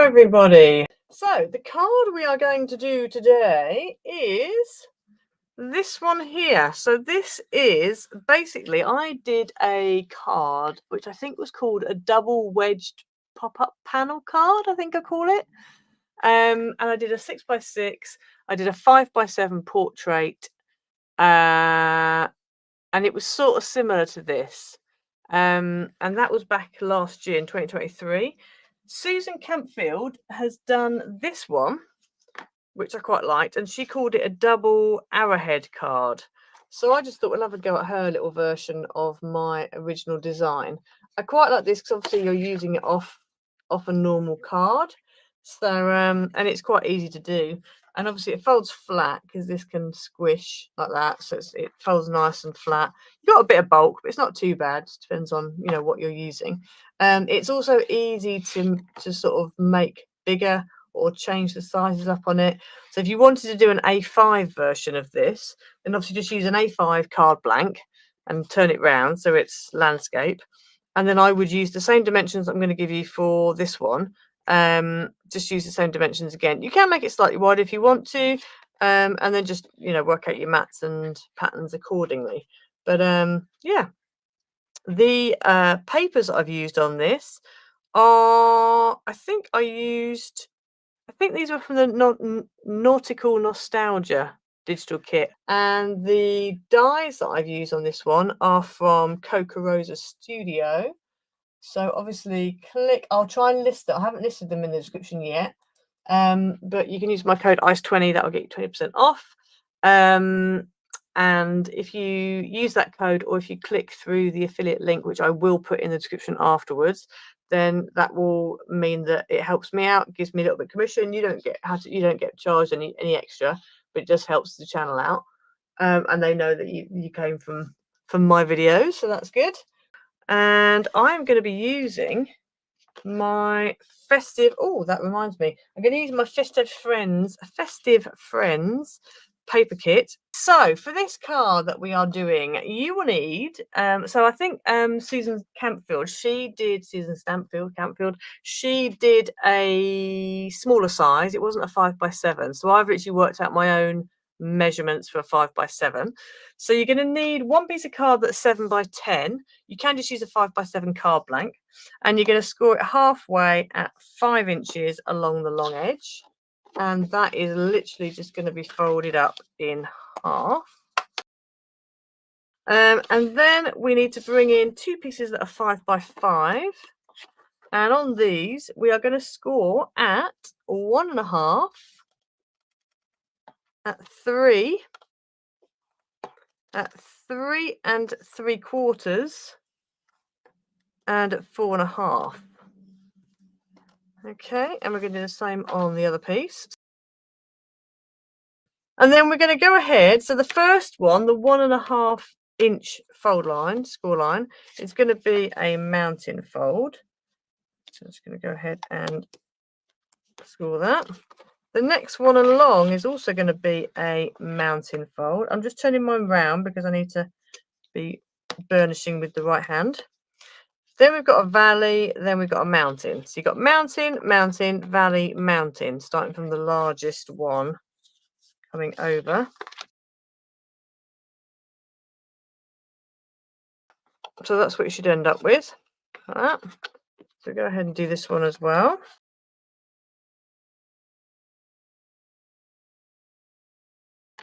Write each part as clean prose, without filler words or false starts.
everybody. So the card we are going to do today is this one here. So this is basically, I did a card which I think was called a double wedged pop-up panel card, I think I call it. And I did a 6x6, I did a 5x7 portrait, and it was sort of similar to this. And that was back last year in 2023. Susan Campfield has done this one, which I quite liked, and she called it a double arrowhead card. So I just thought we'll have a go at her little version of my original design. I quite like this because obviously you're using it off a normal card. So and it's quite easy to do. And obviously it folds flat because this can squish like that. So it folds nice and flat. You've got a bit of bulk, but it's not too bad. It depends on, you know, what you're using. It's also easy to sort of make bigger or change the sizes up on it. So if you wanted to do an A5 version of this, then obviously just use an A5 card blank and turn it round so it's landscape. And then I would use the same dimensions I'm going to give you for this one. Just use the same dimensions again. You can make it slightly wider if you want to, and then just, you know, work out your mats and patterns accordingly. But yeah, the papers I've used on this are, I think these were from the Nautical Nostalgia digital kit, and the dies that I've used on this one are from Coca Rosa Studio. So obviously I'll try and list it. I haven't listed them in the description yet, but you can use my code ICE20, that'll get you 20% off. And if you use that code, or if you click through the affiliate link, which I will put in the description afterwards, then that will mean that it helps me out, gives me a little bit of commission. You don't get charged any extra, but it just helps the channel out. And they know that you came from my videos, so that's good. And I'm going to be using my festive, oh, that reminds me, I'm going to use my festive friends paper kit. So for this card that we are doing, you will need so I think Susan Campfield, she did a smaller size. It wasn't a 5x7, so I've actually worked out my own measurements for a 5x7. So you're going to need one piece of card that's 7x10. You can just use a 5x7 card blank, and you're going to score it halfway at 5 inches along the long edge, and that is literally just going to be folded up in half. And then we need to bring in 2 pieces that are 5x5, and on these we are going to score at 1.5, at 3, at 3 3/4, and at 4.5. Okay, and we're going to do the same on the other piece. And then we're going to go ahead. So the first one, the 1.5 inch fold line, score line, is going to be a mountain fold. So I'm just going to go ahead and score that. The next one along is also going to be a mountain fold. I'm just turning mine round because I need to be burnishing with the right hand. Then we've got a valley, then we've got a mountain. So you've got mountain, mountain, valley, mountain, starting from the largest one coming over. So that's what you should end up with. Like that. So go ahead and do this one as well.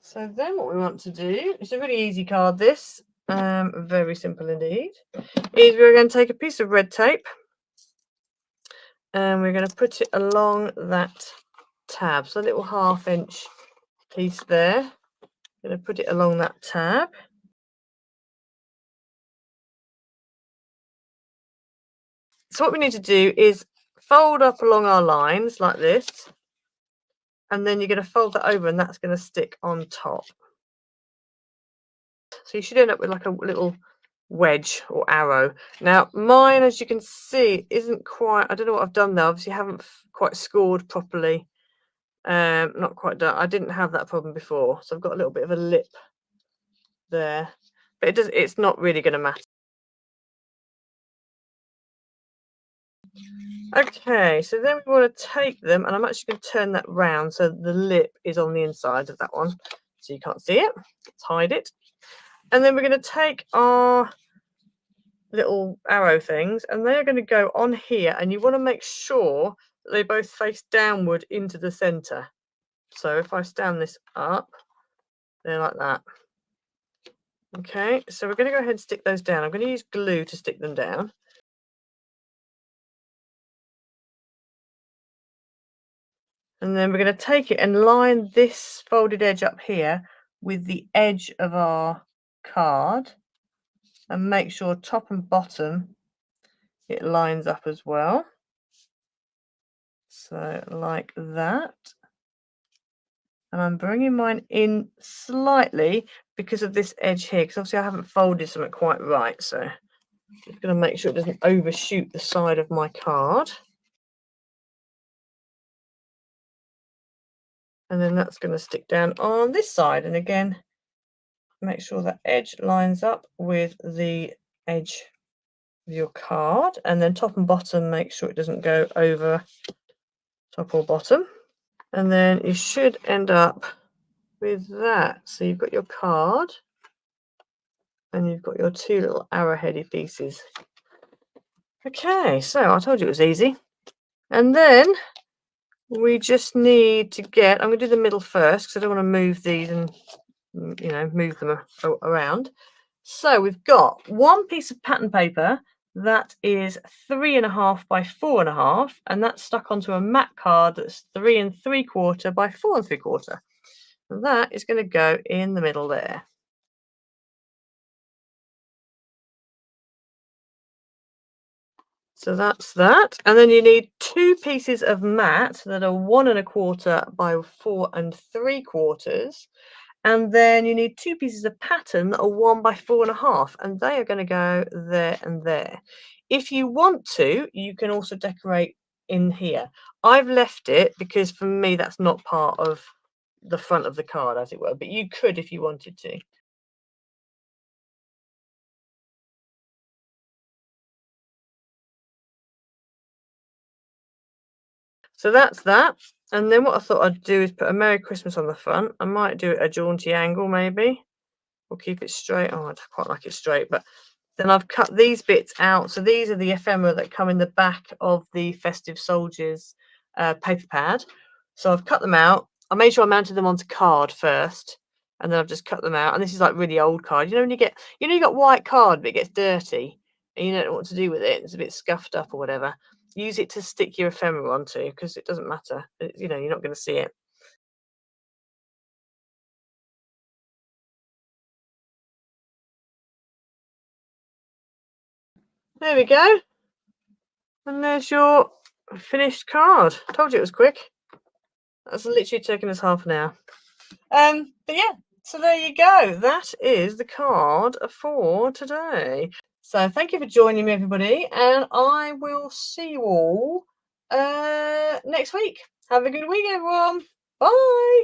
So then what we want to do, it's a really easy card, this, very simple indeed, is we're going to take a piece of red tape and we're going to put it along that tab. So a little 1/2 inch piece there. I'm going to put it along that tab. So what we need to do is fold up along our lines like this, and then you're going to fold that over, and that's going to stick on top. So you should end up with like a little wedge or arrow. Now mine, as you can see, isn't quite, I don't know what I've done there. Obviously I haven't quite scored properly. Not quite done. I didn't have that problem before, so I've got a little bit of a lip there, but it's not really going to matter. Okay, so then we want to take them, and I'm actually going to turn that round so the lip is on the inside of that one, so you can't see it. Let's hide it. And then we're going to take our little arrow things, and they're going to go on here, and you want to make sure that they both face downward into the center. So if I stand this up, they're like that. Okay, so we're going to go ahead and stick those down. I'm going to use glue to stick them down. And then we're going to take it and line this folded edge up here with the edge of our card, and make sure top and bottom it lines up as well. So like that. And I'm bringing mine in slightly because of this edge here, because obviously I haven't folded something quite right. So I'm just going to make sure it doesn't overshoot the side of my card. And then that's going to stick down on this side. And again, make sure that edge lines up with the edge of your card. And then top and bottom, make sure it doesn't go over top or bottom. And then you should end up with that. So you've got your card and you've got your two little arrowheady pieces. Okay, so I told you it was easy. And then we just need to get, I'm going to do the middle first because I don't want to move these and, you know, move them around. So we've got one piece of pattern paper that is 3.5 by 4.5, and that's stuck onto a mat card that's 3 3/4 by 4 3/4. And that is going to go in the middle there. So that's that. And then you need 2 pieces of mat that are 1 1/4 by 4 3/4. And then you need 2 pieces of pattern that are 1 by 4.5, and they are going to go there and there. If you want to, you can also decorate in here. I've left it because for me that's not part of the front of the card, as it were, but you could if you wanted to. So that's that. And then what I thought I'd do is put a Merry Christmas on the front. I might do it a jaunty angle maybe, or keep it straight. Oh, I quite like it straight, but then I've cut these bits out. So these are the ephemera that come in the back of the Festive Soldiers paper pad. So I've cut them out. I made sure I mounted them onto card first, and then I've just cut them out. And this is like really old card. You know when you get, you know, you got white card, but it gets dirty, and you don't know what to do with it. It's a bit scuffed up or whatever. Use it to stick your ephemera onto, because it doesn't matter. You know, you're not going to see it. There we go. And there's your finished card. Told you it was quick. That's literally taken us half an hour. But yeah, so there you go. That is the card for today. So thank you for joining me, everybody, and I will see you all next week. Have a good week, everyone. Bye.